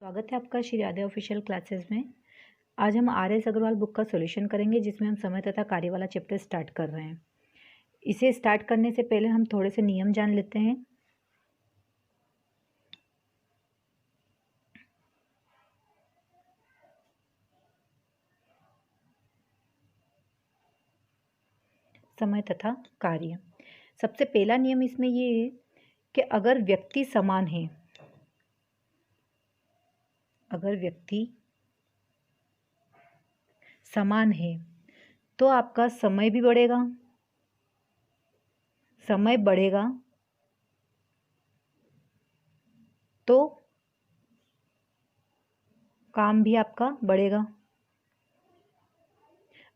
स्वागत है आपका श्री राधे ऑफिशियल क्लासेस में। आज हम आर.एस. अग्रवाल बुक का सॉल्यूशन करेंगे, जिसमें हम समय तथा कार्य वाला चैप्टर स्टार्ट कर रहे हैं। इसे स्टार्ट करने से पहले हम थोड़े से नियम जान लेते हैं। समय तथा कार्य। सबसे पहला नियम इसमें ये है कि अगर व्यक्ति समान है, तो आपका समय भी बढ़ेगा, समय बढ़ेगा तो काम भी आपका बढ़ेगा।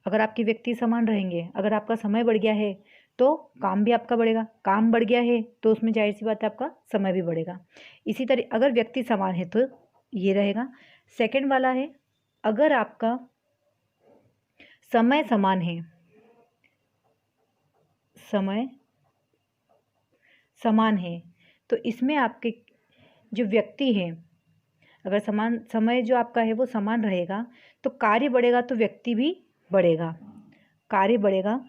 अगर आपके व्यक्ति समान रहेंगे, अगर आपका समय बढ़ गया है तो काम भी आपका बढ़ेगा, काम बढ़ गया है तो उसमें जाहिर सी बात है आपका समय भी बढ़ेगा। इसी तरह अगर व्यक्ति समान है तो ये रहेगा। सेकंड वाला है, अगर आपका समय समान है, तो इसमें आपके जो व्यक्ति है, अगर समान समय जो आपका है वो समान रहेगा तो कार्य बढ़ेगा तो व्यक्ति भी बढ़ेगा। कार्य बढ़ेगा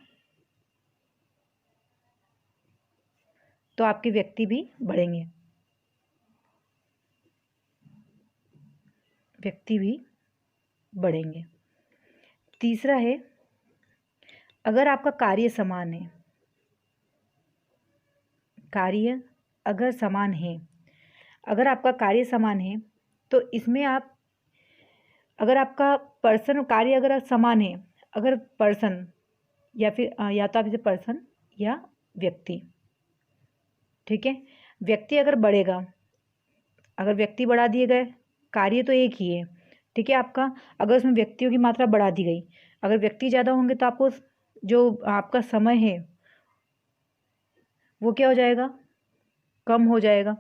तो आपके व्यक्ति भी बढ़ेंगे, तीसरा है, अगर आपका कार्य समान है, अगर आपका कार्य समान है तो इसमें आप, अगर आपका पर्सन कार्य अगर समान है, अगर पर्सन या फिर या तो आप इसे पर्सन या व्यक्ति, ठीक है, व्यक्ति अगर बढ़ेगा, अगर व्यक्ति बढ़ा दिए गए, कार्य तो एक ही है, ठीक है आपका, अगर उसमें व्यक्तियों की मात्रा बढ़ा दी गई, अगर व्यक्ति ज़्यादा होंगे तो आपको जो आपका समय है वो क्या हो जाएगा, कम हो जाएगा,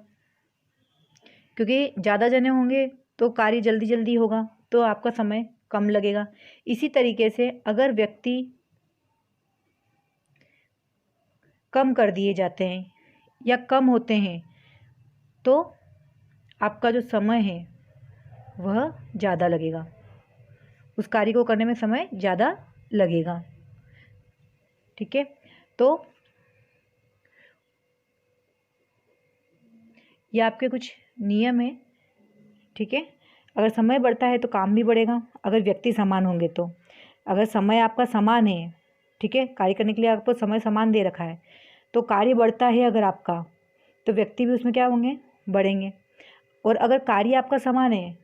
क्योंकि ज़्यादा जने होंगे तो कार्य जल्दी जल्दी होगा तो आपका समय कम लगेगा। इसी तरीके से अगर व्यक्ति कम कर दिए जाते हैं या कम होते हैं तो आपका जो समय है वह ज़्यादा लगेगा, उस कार्य को करने में समय ज़्यादा लगेगा, ठीक है। तो ये आपके कुछ नियम है, ठीक है। अगर समय बढ़ता है तो काम भी बढ़ेगा, अगर व्यक्ति समान होंगे तो। अगर समय आपका समान है, ठीक है, कार्य करने के लिए आपको समय समान दे रखा है, तो कार्य बढ़ता है अगर आपका, तो व्यक्ति भी उसमें क्या होंगे, बढ़ेंगे। और अगर कार्य आपका समान है,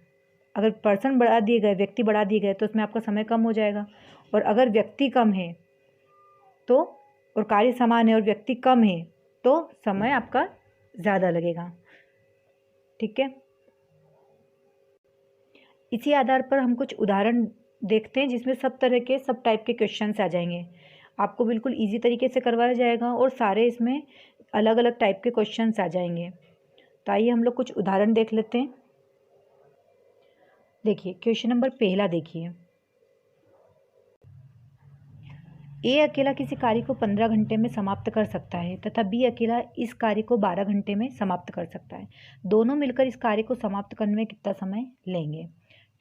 अगर पर्सन बढ़ा दिए गए, व्यक्ति बढ़ा दिए गए, तो उसमें आपका समय कम हो जाएगा। और अगर व्यक्ति कम है तो, और कार्य समान है और व्यक्ति कम है तो समय आपका ज़्यादा लगेगा, ठीक है। इसी आधार पर हम कुछ उदाहरण देखते हैं जिसमें सब टाइप के क्वेश्चंस आ जाएंगे। आपको बिल्कुल इजी तरीके से करवाया जाएगा और सारे इसमें अलग अलग टाइप के क्वेश्चंस आ जाएंगे। तो आइए हम लोग कुछ उदाहरण देख लेते हैं। देखिए क्वेश्चन नंबर पहला देखिए, ए अकेला किसी कार्य को 15 घंटे में समाप्त कर सकता है तथा बी अकेला इस कार्य को 12 घंटे में समाप्त कर सकता है। दोनों मिलकर इस कार्य को समाप्त करने में कितना समय लेंगे,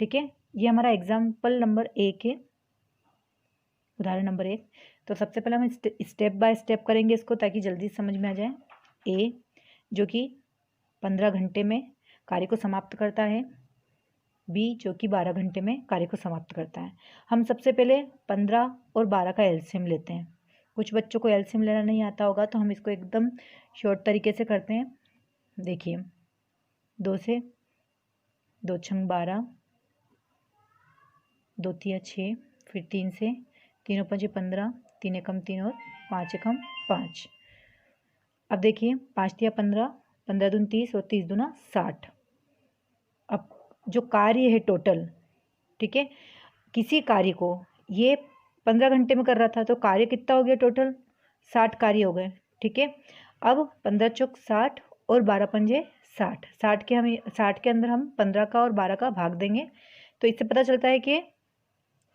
ठीक है। ये हमारा एग्जाम्पल नंबर 1 है, उदाहरण नंबर 1। तो सबसे पहले हम स्टेप बाय स्टेप करेंगे इसको ताकि जल्दी समझ में आ जाए। ए जो कि 15 घंटे में कार्य को समाप्त करता है, बी जो कि 12 घंटे में कार्य को समाप्त करता है। हम सबसे पहले 15 और 12 का एलसीएम लेते हैं। कुछ बच्चों को एलसीएम लेना नहीं आता होगा तो हम इसको एकदम शॉर्ट तरीके से करते हैं। देखिए 2 से 2 छंग 12, 2 तिया 6, फिर 3 से 3 पंजे 15, 3 एकम 3 और 5 एकम 5। अब देखिए 5 तिया 15, 15 दूनी 30 और 30 दूना 60। अब जो कार्य है टोटल, ठीक है, किसी कार्य को ये 15 घंटे में कर रहा था तो कार्य कितना हो गया, टोटल 60 कार्य हो गए, ठीक है। अब 15 चौक 60 और 12 पंजे 60, 60 के अंदर हम 15 का और 12 का भाग देंगे तो इससे पता चलता है कि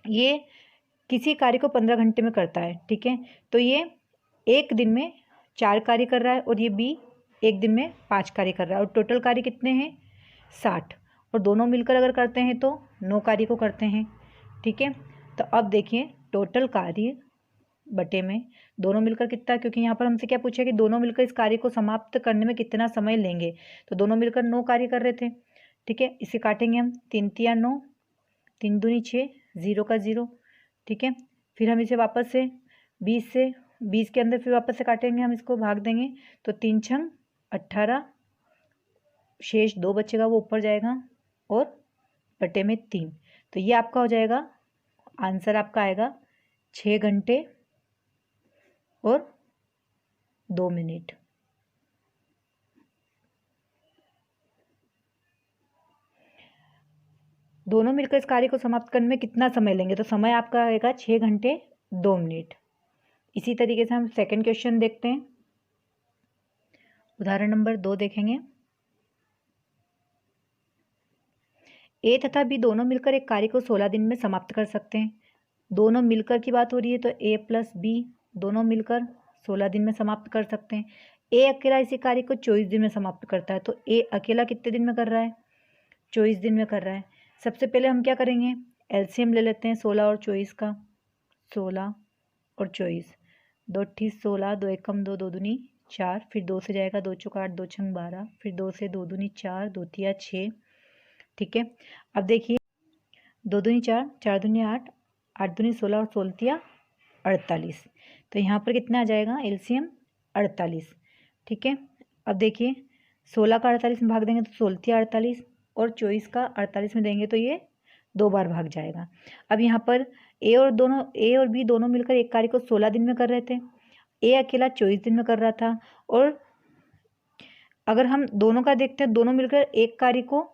ये किसी कार्य को 15 घंटे में करता है, ठीक है। तो ये एक दिन में 4 कार्य कर रहा है और ये बी एक दिन में 5 कार्य कर रहा है और टोटल कार्य कितने हैं, 60। और दोनों मिलकर अगर करते हैं तो 9 कार्य को करते हैं। ठीक है, तो अब देखिए टोटल कार्य बटे में दोनों मिलकर कितना, क्योंकि यहाँ पर हमसे क्या पूछा कि दोनों मिलकर इस कार्य को समाप्त करने में कितना समय लेंगे, तो दोनों मिलकर 9 कार्य कर रहे थे। ठीक है, इसे काटेंगे हम, 3 तिया 9, 3 दूनी 6, 0 का 0। ठीक है, फिर हम इसे वापस से 20 के अंदर फिर वापस से काटेंगे, हम इसको भाग देंगे तो 3 छंग 18, शेष 2 बचेगा वो ऊपर जाएगा और बटे में 3। तो ये आपका हो जाएगा, आंसर आपका आएगा 6 घंटे और 2 मिनट। दोनों मिलकर इस कार्य को समाप्त करने में कितना समय लेंगे, तो समय आपका आएगा 6 घंटे 2 मिनट। इसी तरीके से हम सेकंड क्वेश्चन देखते हैं। उदाहरण नंबर 2 देखेंगे। ए तथा बी दोनों मिलकर एक कार्य को 16 दिन में समाप्त कर सकते हैं। दोनों मिलकर की बात हो रही है तो ए प्लस बी दोनों मिलकर 16 दिन में समाप्त कर सकते हैं। ए अकेला इसी कार्य को 24 दिन में समाप्त करता है, तो ए अकेला कितने दिन में कर रहा है, 24 दिन में कर रहा है। सबसे पहले हम क्या करेंगे, एलसीएम ले लेते हैं 16 और 24 का। 16 और 24, 2 अट्ठी 16, 2 एकम 2, 2 दूनी 4, फिर 2 से जाएगा 2 चौका 8, 2 छंग 12, फिर 2 से 2 दूनी 4, 2 तिया 6। ठीक है, अब देखिए 2 दूनी 4, 4 दूनी 8, 8 दूनी 16 और 16 तिया 48। तो यहाँ पर कितना आ जाएगा एलसीएम 48। ठीक है, अब देखिए 16 का 48 में भाग देंगे तो 16 तिया 48 और 24 का 48 में देंगे तो ये 2 बार भाग जाएगा। अब यहाँ पर ए और बी दोनों मिलकर एक कार्य को 16 दिन में कर रहे थे। ए अकेला 24 दिन में कर रहा था, और अगर हम दोनों का देखते हैं, दोनों मिलकर एक कार्य को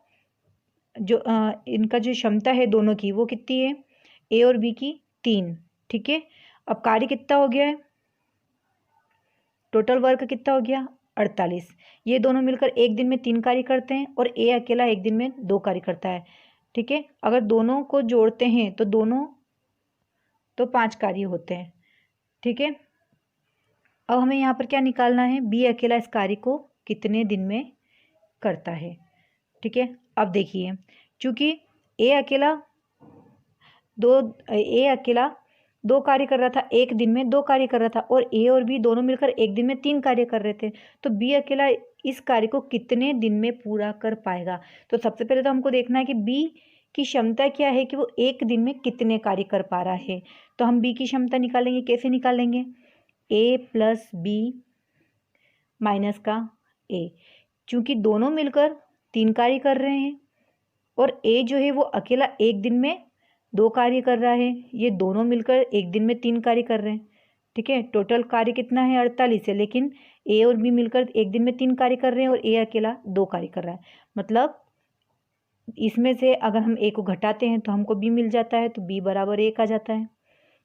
जो इनका जो क्षमता है दोनों की वो कितनी है, ए और बी की 3। ठीक है, अब कार्य कितना हो गया है, टोटल वर्क कितना हो गया 48। ये दोनों मिलकर एक दिन में 3 कार्य करते हैं और ए अकेला एक दिन में 2 कार्य करता है। ठीक है, अगर दोनों को जोड़ते हैं तो दोनों तो 5 कार्य होते हैं। ठीक है, अब हमें यहाँ पर क्या निकालना है, बी अकेला इस कार्य को कितने दिन में करता है। ठीक है, अब देखिए चूँकि ए अकेला दो कार्य कर रहा था, एक दिन में 2 कार्य कर रहा था, और ए और बी दोनों मिलकर एक दिन में 3 कार्य कर रहे थे, तो बी अकेला इस कार्य को कितने दिन में पूरा कर पाएगा। तो सबसे पहले तो हमको देखना है कि बी की क्षमता क्या है कि वो एक दिन में कितने कार्य कर पा रहा है। तो हम बी की क्षमता निकालेंगे, कैसे निकालेंगे, ए प्लस बी माइनस का ए, चूँकि दोनों मिलकर 3 कार्य कर रहे हैं और ए जो है वो अकेला एक दिन में 2 कार्य कर रहा है, ये दोनों मिलकर एक दिन में 3 कार्य कर रहे हैं। ठीक है, टोटल कार्य कितना है 48 है, लेकिन ए और बी मिलकर एक दिन में 3 कार्य कर रहे हैं और ए अकेला 2 कार्य कर रहा है। मतलब इसमें से अगर हम ए को घटाते हैं तो हमको बी मिल जाता है, तो बी बराबर 1 आ जाता है,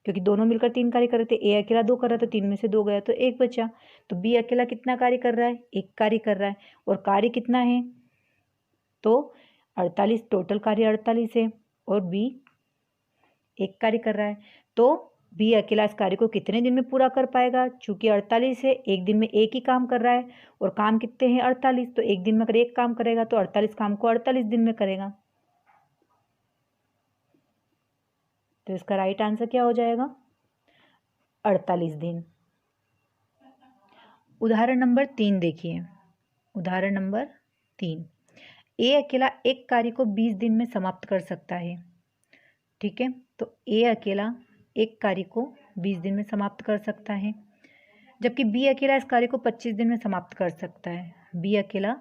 क्योंकि दोनों मिलकर 3 कार्य कर रहे थे, ए अकेला 2 कर रहा था, 3 में से 2 गया तो 1 बचा। तो बी अकेला कितना कार्य कर रहा है, 1 कार्य कर रहा है, और कार्य कितना है तो 48, टोटल कार्य 48 है और बी 1 कार्य कर रहा है। तो बी अकेला इस कार्य को कितने दिन में पूरा कर पाएगा, चूंकि 48 है, एक दिन में एक ही काम कर रहा है और काम कितने हैं 48, तो एक दिन में अगर एक काम करेगा तो 48 काम को 48 दिन में करेगा। तो इसका राइट आंसर क्या हो जाएगा 48 दिन। उदाहरण नंबर 3 देखिए। उदाहरण नंबर 3, ए अकेला एक कार्य को 20 दिन में समाप्त कर सकता है। ठीक है, तो ए अकेला एक कार्य को 20 दिन में समाप्त कर सकता है, जबकि बी अकेला इस कार्य को 25 दिन में समाप्त कर सकता है। बी अकेला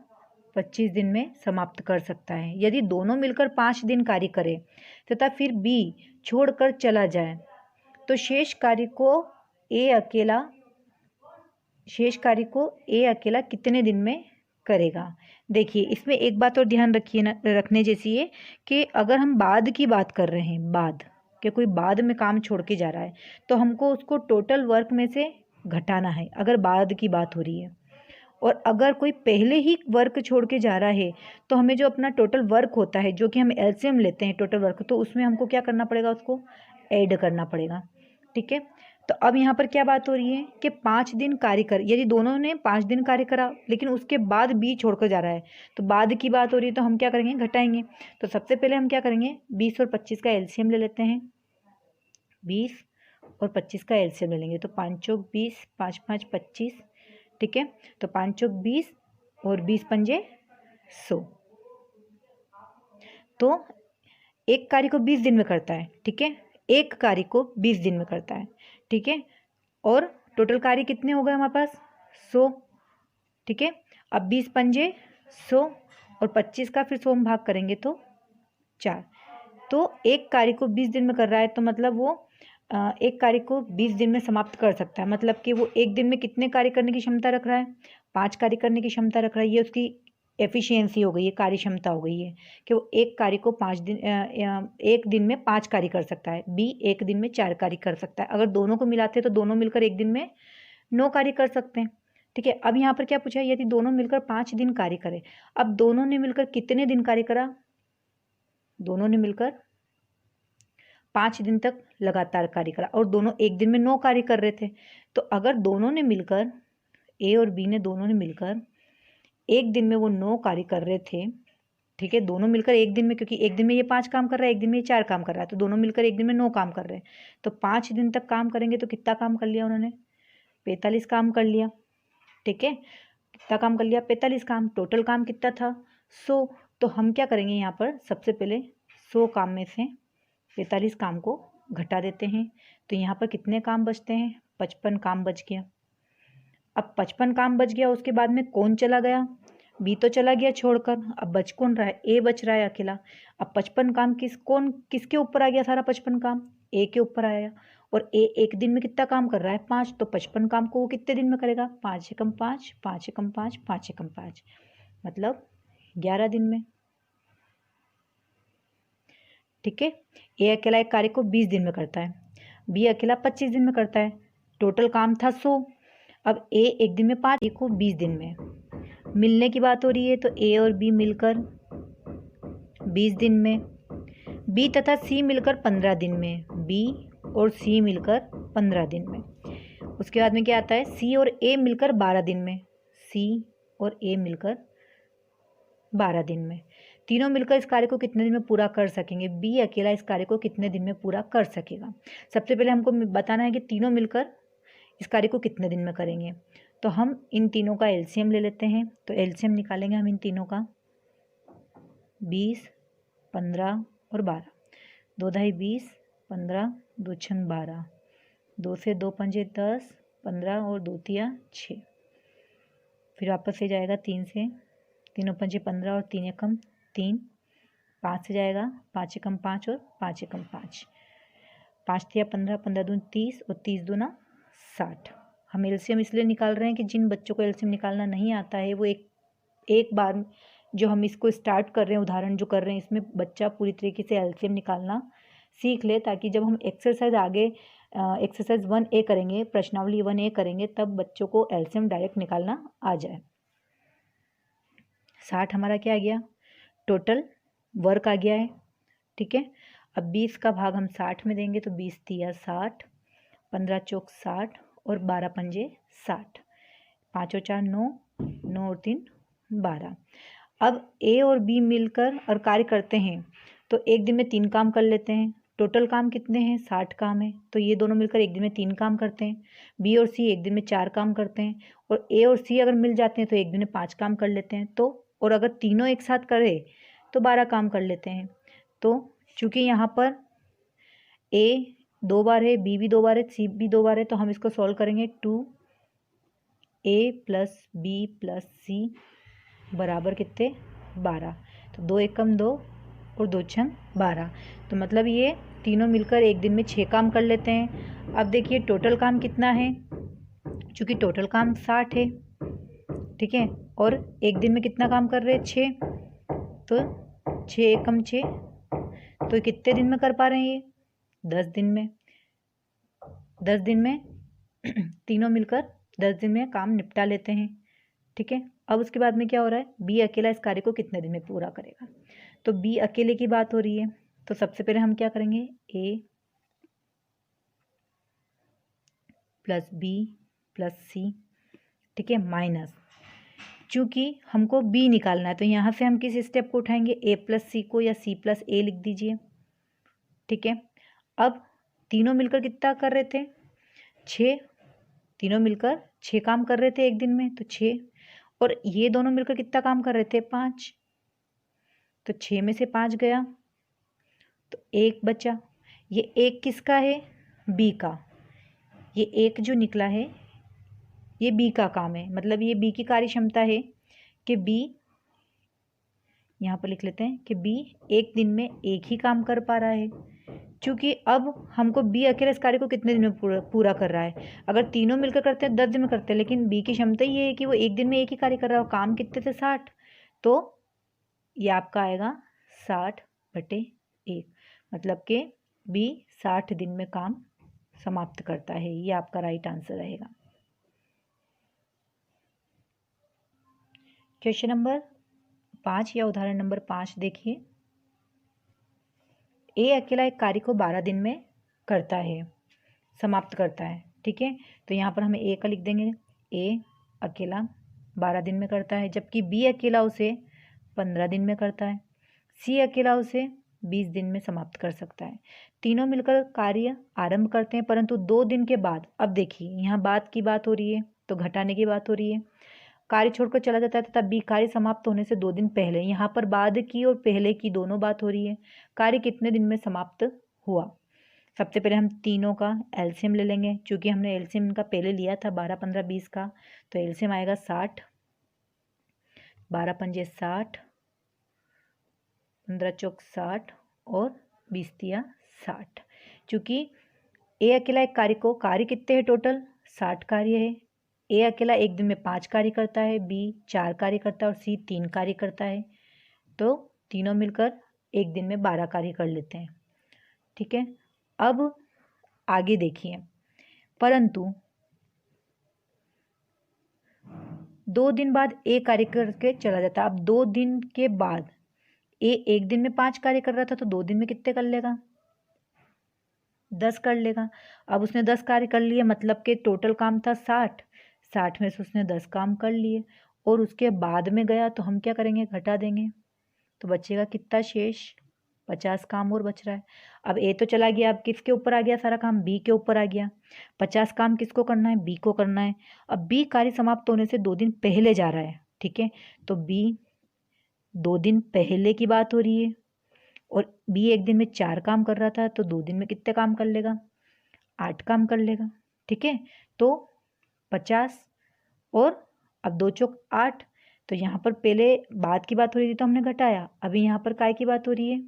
25 दिन में समाप्त कर सकता है। यदि दोनों मिलकर 5 दिन कार्य करें तथा फिर बी छोड़कर चला जाए तो शेष कार्य को ए अकेला कितने दिन में करेगा। देखिए इसमें एक बात और ध्यान रखने जैसी है कि अगर हम बाद की बात कर रहे हैं, बाद कि कोई बाद में काम छोड़ के जा रहा है, तो हमको उसको टोटल वर्क में से घटाना है अगर बाद की बात हो रही है। और अगर कोई पहले ही वर्क छोड़ के जा रहा है तो हमें जो अपना टोटल वर्क होता है, जो कि हम एलसीएम लेते हैं टोटल वर्क, तो उसमें हमको क्या करना पड़ेगा, उसको ऐड करना पड़ेगा। ठीक है, तो अब यहाँ पर क्या बात हो रही है कि 5 दिन कार्य कर, यदि दोनों ने 5 दिन कार्य करा लेकिन उसके बाद बी छोड़कर जा रहा है तो बाद की बात हो रही है, तो हम क्या करेंगे, घटाएंगे। तो सबसे पहले हम क्या करेंगे, 20 और 25 का एलसीएम ले लेते हैं। 20 और 25 का एलसीएम ले लेंगे तो 5 चौक 20, 5 5 25, ठीक है। तो 5 चौक 20 और 20 पंजे 100। तो एक कार्य को 20 दिन में करता है, ठीक है, एक कार्य को 20 दिन में करता है, ठीक है। और टोटल कार्य कितने हो गए हमारे पास, 100, ठीक है। अब 20 पंजे 100 और 25 का फिर 100 में भाग करेंगे तो 4। तो एक कार्य को 20 दिन में कर रहा है तो मतलब वो एक कार्य को 20 दिन में समाप्त कर सकता है। मतलब कि वो एक दिन में कितने कार्य करने की क्षमता रख रहा है, 5 कार्य करने की क्षमता रख रहा है। ये उसकी एफिशिएंसी हो गई है, कार्य क्षमता हो गई है कि वो एक कार्य को 5 दिन एक दिन में 5 कार्य कर सकता है, बी एक दिन में 4 कार्य कर सकता है। अगर दोनों को मिलाते हैं तो दोनों मिलकर एक दिन में 9 कार्य कर सकते हैं, ठीक है। अब यहाँ पर क्या पूछा है, यदि दोनों मिलकर 5 दिन कार्य करें। अब दोनों ने मिलकर कितने दिन कार्य करा, दोनों ने मिलकर 5 दिन तक लगातार कार्य करा और दोनों एक दिन में 9 कार्य कर रहे थे। तो अगर दोनों ने मिलकर, ए और बी ने दोनों ने मिलकर एक दिन में वो 9 कार्य कर रहे थे, ठीक है, दोनों मिलकर एक दिन में, क्योंकि एक दिन में ये 5 काम कर रहा है, एक दिन में ये 4 काम कर रहा है, तो दोनों मिलकर एक दिन में 9 काम कर रहे हैं। तो 5 दिन तक काम करेंगे तो कितना काम कर लिया उन्होंने, 45 काम कर लिया, ठीक है। कितना काम कर लिया, 45 काम। टोटल काम कितना था, 100। तो हम क्या करेंगे यहाँ पर, सबसे पहले 100 काम में से 45 काम को घटा देते हैं। तो यहाँ पर कितने काम बचते हैं, 55 काम बच गया। अब 55 काम बच गया, उसके बाद में कौन चला गया, बी तो चला गया छोड़कर। अब बच कौन रहा है, ए बच रहा है अकेला। अब 55 काम किसके ऊपर आ गया, सारा 55 काम ए के ऊपर आया। और ए एक दिन में कितना काम कर रहा है, 5। तो 55 काम को वो कितने दिन में करेगा, 5 एकम 5, 5 एकम 5, 5 एकम 5, मतलब 11 दिन में, ठीक है। ए अकेला एक कार्य को 20 दिन में करता है, बी अकेला 25 दिन में करता है। टोटल काम था 100। अब ए एक दिन में 5, ए को 20 दिन में। मिलने की बात हो रही है तो ए और बी मिलकर 20 दिन में, बी तथा सी मिलकर 15 दिन में, बी और सी मिलकर 15 दिन में। उसके बाद में क्या आता है, सी और ए मिलकर 12 दिन में, सी और ए मिलकर 12 दिन में। तीनों मिलकर इस कार्य को कितने दिन में पूरा कर सकेंगे, बी अकेला इस कार्य को कितने दिन में पूरा कर सकेगा। सबसे पहले हमको बताना है कि तीनों मिलकर इस कार्य को कितने दिन में करेंगे। तो हम इन तीनों का एलसीएम ले लेते हैं। तो एलसीएम निकालेंगे हम इन तीनों का, 20, 15 और 12। 2 ढाई 20, 15, 2 छंग 12, 2 से 2 पंजे 10, 15 और 2 तिया 6। फिर वापस से जाएगा 3 से, 3 पंजे 15 और 3 एकम 3, 5 से जाएगा 5 एकम 5 और 5 एकम 5, 5 तिया 15, 15 दूनी 30 और 30 दूना 60। हम एलसीएम इसलिए निकाल रहे हैं कि जिन बच्चों को एलसीएम निकालना नहीं आता है वो एक बार जो हम इसको स्टार्ट कर रहे हैं, उदाहरण जो कर रहे हैं, इसमें बच्चा पूरी तरीके से एलसीएम निकालना सीख ले, ताकि जब हम एक्सरसाइज आगे एक्सरसाइज 1A करेंगे, प्रश्नावली 1A करेंगे, तब बच्चों को एलसीएम डायरेक्ट निकालना आ जाए। 60 हमारा क्या आ गया, टोटल वर्क आ गया है, ठीक है। अब 20 का भाग हम 60 में देंगे तो 20 तिया 60, 15 चौक 60 और 12 पंजे 60, 5 और 4 9, 9 और 3 12। अब ए और बी मिलकर और कार्य करते हैं तो एक दिन में 3 काम कर लेते हैं। टोटल काम कितने हैं, 60 काम है, तो ये दोनों मिलकर एक दिन में 3 काम करते हैं। बी और सी एक दिन में 4 काम करते हैं। और ए और सी अगर मिल जाते हैं तो एक दिन में 5 काम कर लेते हैं। तो और अगर तीनों एक साथ करें तो 12 काम कर लेते हैं। तो चूँकि यहाँ पर ए 2 बार है, बी भी 2 बार है, सी भी 2 बार है, तो हम इसको सॉल्व करेंगे। 2a + b + c बराबर कितने, 12। तो 2 एकम 2 और 2 छंग 12। तो मतलब ये तीनों मिलकर एक दिन में 6 काम कर लेते हैं। अब देखिए टोटल काम कितना है, चूँकि टोटल काम 60 है, ठीक है, और एक दिन में कितना काम कर रहे हैं, 6। तो 6 एकम 6, तो कितने दिन में कर पा रहे हैं ये, 10 दिन में। 10 दिन में तीनों मिलकर 10 दिन में काम निपटा लेते हैं, ठीक है। अब उसके बाद में क्या हो रहा है, बी अकेला इस कार्य को कितने दिन में पूरा करेगा। तो बी अकेले की बात हो रही है, तो सबसे पहले हम क्या करेंगे, ए प्लस बी प्लस सी, ठीक है, माइनस, चूँकि हमको बी निकालना है तो यहाँ से हम किस स्टेप को उठाएंगे, ए प्लस सी को, या सी प्लस ए लिख दीजिए, ठीक है। अब तीनों मिलकर कितना कर रहे थे, 6, तीनों मिलकर 6 काम कर रहे थे एक दिन में, तो 6, और ये दोनों मिलकर कितना काम कर रहे थे, 5, तो 6 में से 5 गया तो 1 बचा। ये 1 किसका है, बी का, ये 1 जो निकला है ये बी का काम है, मतलब ये बी की कार्य क्षमता है कि बी, यहाँ पर लिख लेते हैं कि बी एक दिन में एक ही काम कर पा रहा है, क्योंकि अब हमको बी अकेले इस कार्य को कितने दिन में पूरा कर रहा है। अगर तीनों मिलकर करते हैं 10 दिन में करते हैं, लेकिन बी की क्षमता ये है कि वो एक दिन में एक ही कार्य कर रहा है, काम कितने थे, 60, तो ये आपका आएगा 60/1, मतलब कि बी 60 दिन में काम समाप्त करता है। ये आपका राइट आंसर रहेगा। क्वेश्चन नंबर 5 या उदाहरण नंबर 5 देखिए। ए अकेला एक कार्य को 12 दिन में करता है, समाप्त करता है, ठीक है। तो यहाँ पर हमें ए का लिख देंगे, ए अकेला 12 दिन में करता है, जबकि बी अकेला उसे 15 दिन में करता है, सी अकेला उसे 20 दिन में समाप्त कर सकता है। तीनों मिलकर कार्य आरंभ करते हैं, परंतु 2 दिन के बाद, अब देखिए यहाँ बाद की बात हो रही है तो घटाने की बात हो रही है, कार्य छोड़कर चला जाता है तथा बी कार्य समाप्त होने से 2 दिन पहले, यहाँ पर बाद की और पहले की दोनों बात हो रही है। कार्य कितने दिन में समाप्त हुआ, सबसे पहले हम तीनों का एलसीएम ले लेंगे, क्योंकि हमने एलसीएम का पहले लिया था 12, 15, 20 का, तो एलसीएम आएगा 60, 12 पंजे 60, 15 चौक 60 और 20 तिया 60। चूँकि ए अकेला एक कार्य कितने हैं, टोटल 60 कार्य है। ए अकेला एक दिन में 5 कार्य करता है, बी 4 कार्य करता है और सी 3 कार्य करता है, तो तीनों मिलकर एक दिन में 12 कार्य कर लेते हैं, ठीक है। अब आगे देखिए, परंतु 2 दिन बाद ए कार्य करके चला जाता है। अब 2 दिन के बाद ए एक दिन में 5 कार्य कर रहा था, तो 2 दिन में कितने कर लेगा, 10 कर लेगा। अब उसने 10 कार्य कर लिए, मतलब कि टोटल काम था 60 में से उसने 10 काम कर लिए, और उसके बाद में गया तो हम क्या करेंगे, घटा देंगे, तो बचेगा कितना शेष, 50 काम और बच रहा है। अब ए तो चला गया, अब किसके ऊपर आ गया सारा काम, बी के ऊपर आ गया। 50 काम किसको करना है, बी को करना है। अब बी कार्य समाप्त होने से 2 दिन पहले जा रहा है, ठीक है, तो बी 2 दिन पहले की बात हो रही है, और बी एक दिन में 4 काम कर रहा था, तो 2 दिन में कितने काम कर लेगा, 8 काम कर लेगा, ठीक है। तो 50 और अब 2 चौक 8, तो यहाँ पर पहले बाद की बात हो रही थी तो हमने घटाया, अभी यहाँ पर काय की बात हो रही है,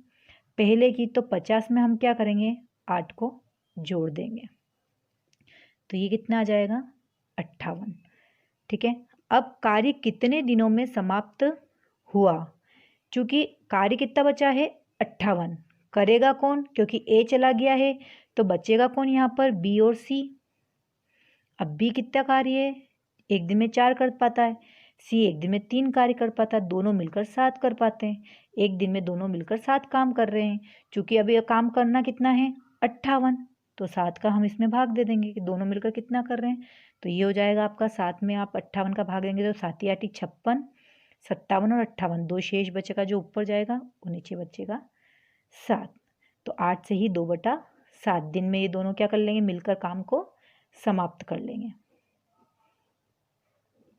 पहले की, तो 50 में हम क्या करेंगे, 8 को जोड़ देंगे, तो ये कितना आ जाएगा, 58, ठीक है। अब कार्य कितने दिनों में समाप्त हुआ, क्योंकि कार्य कितना बचा है, 58, करेगा कौन, क्योंकि ए चला गया है, तो बचेगा कौन यहाँ पर, बी और सी। अब बी कितना कार्य है, एक दिन में 4 कर पाता है, सी एक दिन में 3 कार्य कर पाता है, दोनों मिलकर 7 कर पाते हैं, एक दिन में दोनों मिलकर 7 काम कर रहे हैं। चूंकि अब ये काम करना कितना है, 58, तो 7 का हम इसमें भाग दे देंगे कि दोनों मिलकर कितना कर रहे हैं, तो ये हो जाएगा आपका 7 में आप 58 का भाग देंगे तो 7 8 56, 57 और 58, 2 शेष बचेगा, जो ऊपर जाएगा वो नीचे बचेगा 7, तो 8 से ही 2/7 दिन में ये दोनों क्या कर लेंगे, मिलकर काम को समाप्त कर लेंगे।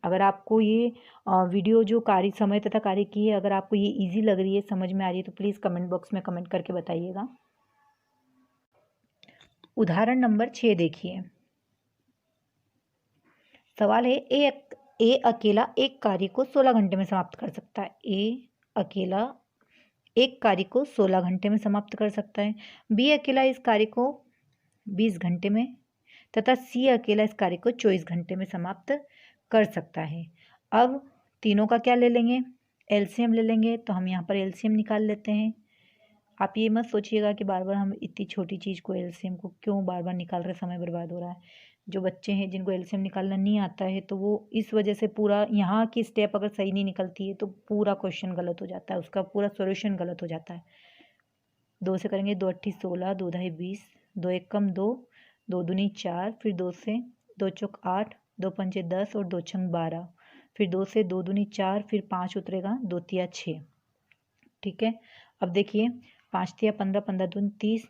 अगर आपको ये वीडियो जो कार्य समय तथा कार्य की है, अगर आपको ये इजी लग रही है, समझ में आ रही है, तो प्लीज़ कमेंट बॉक्स में कमेंट करके बताइएगा। उदाहरण नंबर 6 देखिए। सवाल है, ए अकेला एक कार्य को 16 घंटे में समाप्त कर सकता है। ए अकेला एक कार्य को 16 घंटे में समाप्त कर सकता है, बी अकेला इस कार्य को 20 घंटे में, तथा सी अकेला इस कार्य को 24 घंटे में समाप्त कर सकता है। अब तीनों का क्या ले लेंगे, एलसीएम ले लेंगे, तो हम यहाँ पर एलसीएम निकाल लेते हैं। आप ये मत सोचिएगा कि बार बार हम इतनी छोटी चीज़ को, एलसीएम को क्यों बार बार निकाल रहे, समय बर्बाद हो रहा है। जो बच्चे हैं जिनको एलसीएम निकालना नहीं आता है, तो वो इस वजह से पूरा यहाँ की स्टेप अगर सही नहीं निकलती है तो पूरा क्वेश्चन गलत हो जाता है, उसका पूरा सॉल्यूशन गलत हो जाता है। 2 से करेंगे, 2 8 16, 2 ढाई 20, 2 1 कम 2, 2 दूनी 4, फिर 2 से 2 चौक 8, 2 पंचे 10 और 2 छंग 12, फिर 2 से 2 दूनी 4, फिर 5 उतरेगा, 2 तिया 6। ठीक है, अब देखिए 5 तिया 15, 15 दूनी 30,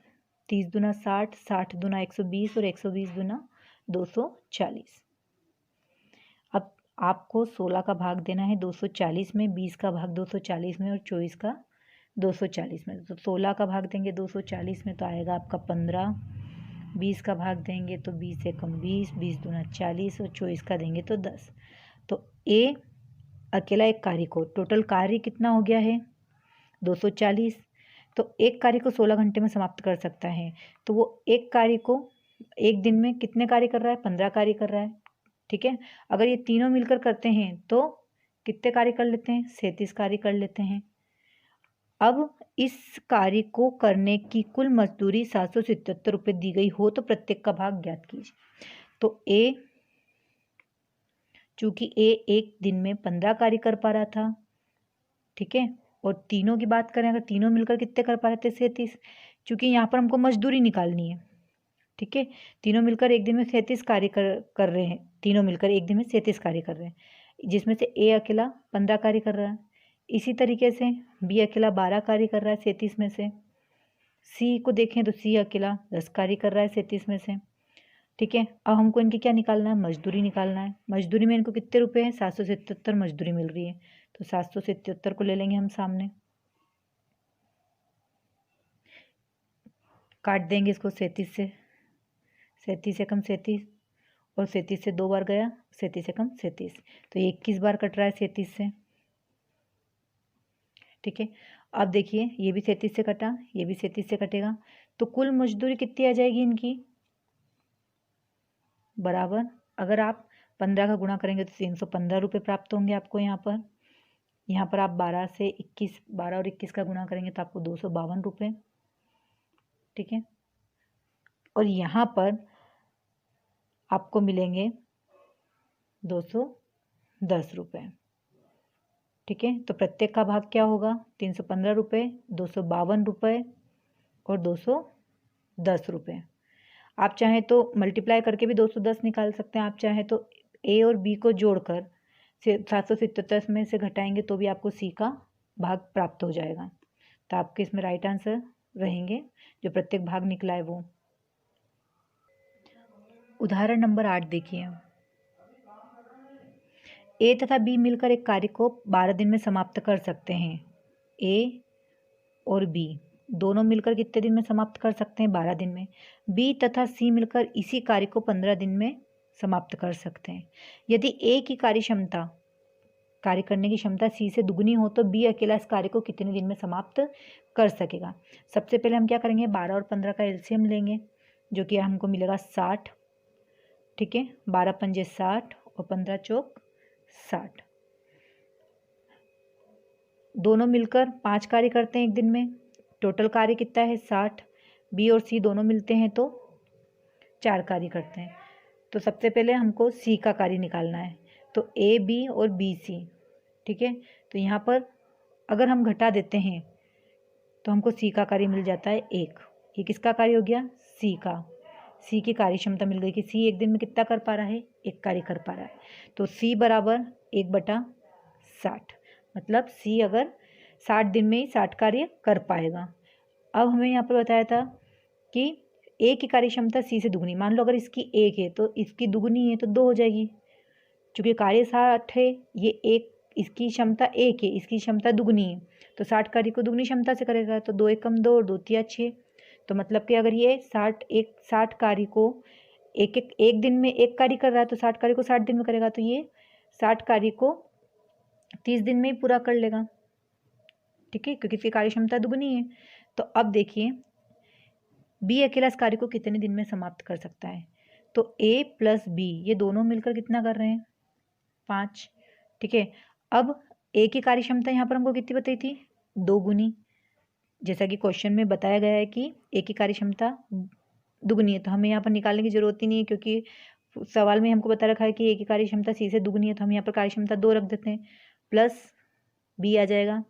30 दूना 60, 60 दूना 120 और 120 दूना 240। अब आपको 16 का भाग देना है 240 में, 20 का भाग 240 में और 24 का 240 में। तो 16 का भाग देंगे 240 में तो आएगा आपका 15, 20 का भाग देंगे तो 20 से कम 20, 20 दूना 40 और 24 का देंगे तो 10। तो ए अकेला एक कार्य को, टोटल कार्य कितना हो गया है 240। तो एक कार्य को 16 घंटे में समाप्त कर सकता है, तो वो एक कार्य को एक दिन में कितने कार्य कर रहा है, 15 कार्य कर रहा है। ठीक है, अगर ये तीनों मिलकर करते हैं तो कितने कार्य कर लेते हैं, 37 कार्य कर लेते हैं। अब इस कार्य को करने की कुल मजदूरी 777 रुपये दी गई हो तो प्रत्येक का भाग ज्ञात कीजिए। तो ए, चूंकि ए एक दिन में 15 कार्य कर पा रहा था, ठीक है, और तीनों की बात करें अगर तीनों मिलकर कितने कर पा रहे थे, 37, चूंकि यहाँ पर हमको मजदूरी निकालनी है। ठीक है, तीनों मिलकर एक दिन में 37 कार्य कर रहे हैं, तीनों मिलकर एक दिन में 37 कार्य कर रहे हैं, जिसमें से ए अकेला 15 कार्य कर रहा है। इसी तरीके से बी अकेला 12 कार्य कर रहा है 37 में से। सी को देखें तो सी अकेला 10 कार्य कर रहा है 37 में से। ठीक है, अब हमको इनकी क्या निकालना है, मजदूरी निकालना है। मजदूरी में इनको कितने रुपए हैं, 777 मजदूरी मिल रही है, तो 777 को ले लेंगे हम सामने, काट देंगे इसको 37 से, 37 से कम 37 और 37 से 2 बार गया, 37 से कम 37, तो ये 21 बार कट रहा है 37 से। ठीक है, अब देखिए ये भी 37 से कटा, ये भी 37 से कटेगा, तो कुल मजदूरी कितनी आ जाएगी इनकी, बराबर, अगर आप 15 का गुणा करेंगे तो 315 रुपये प्राप्त होंगे आपको यहाँ पर आप 12 से 21, 12 और 21 का गुणा करेंगे तो आपको 252 रुपये। ठीक है, और यहाँ पर आपको मिलेंगे 210 रुपये। ठीक है, तो प्रत्येक का भाग क्या होगा, 315 रुपये, 252 रुपये और 210 रुपये। आप चाहें तो मल्टीप्लाई करके भी 210 निकाल सकते हैं, आप चाहें तो ए और बी को जोड़कर 777 में से घटाएंगे तो भी आपको सी का भाग प्राप्त हो जाएगा। तो आपके इसमें राइट आंसर रहेंगे जो प्रत्येक भाग निकला है वो। उदाहरण नंबर 8 देखिए, ए तथा बी मिलकर एक कार्य को 12 दिन में समाप्त कर सकते हैं। ए और बी दोनों मिलकर कितने दिन में समाप्त कर सकते हैं, 12 दिन में। बी तथा सी मिलकर इसी कार्य को 15 दिन में समाप्त कर सकते हैं। यदि ए की कार्य करने की क्षमता सी से दुगनी हो तो बी अकेला इस कार्य को कितने दिन में समाप्त कर सकेगा। सबसे पहले हम क्या करेंगे, 12 और 15 का एलसीएम लेंगे जो कि हमको मिलेगा 60। ठीक है, 12 पंजे 60 और 15 चौक 60, दोनों मिलकर 5 कार्य करते हैं एक दिन में, टोटल कार्य कितना है 60। बी और सी दोनों मिलते हैं तो 4 कार्य करते हैं। तो सबसे पहले हमको सी का कार्य निकालना है, तो ए बी और बी सी। ठीक है, तो यहाँ पर अगर हम घटा देते हैं तो हमको सी का कार्य मिल जाता है 1। ये किसका कार्य हो गया, सी का। सी की कार्य क्षमता मिल गई कि सी एक दिन में कितना कर पा रहा है, 1 कार्य कर पा रहा है। तो सी बराबर 1/60, मतलब सी अगर 60 दिन में ही 60 कार्य कर पाएगा। अब हमें यहाँ पर बताया था कि ए की कार्य क्षमता सी से दुगनी, मान लो अगर इसकी 1 है तो इसकी दुगनी है तो 2 हो जाएगी। चूँकि कार्य 60 है, ये एक, इसकी क्षमता 1 है, इसकी क्षमता दुगनी है, तो 60 कार्य को दुगनी क्षमता से करेगा, तो 2 एकम 2 और 2 तिया 6। तो मतलब कि अगर ये 60 कार्य को एक दिन में 1 कार्य कर रहा है तो 60 कार्य को 60 दिन में करेगा, तो ये 60 कार्य को 30 दिन में ही पूरा कर लेगा। ठीक है, क्योंकि इसकी कार्य क्षमता दुगनी है। तो अब देखिए बी अकेला इस कार्य को कितने दिन में समाप्त कर सकता है, तो ए प्लस बी ये दोनों मिलकर कितना कर रहे हैं, 5। ठीक है, अब ए की कार्य क्षमता यहाँ पर हमको कितनी बताई थी, 2 गुनी, जैसा कि क्वेश्चन में बताया गया है कि ए की कार्य क्षमता दुगनी है, तो हमें यहाँ पर निकालने की जरूरत ही नहीं है क्योंकि सवाल में हमको बता रखा है कि ए की कार्य क्षमता सी से दुगनी है, तो हम यहाँ पर कार्य क्षमता 2 रख देते हैं, प्लस बी आ जाएगा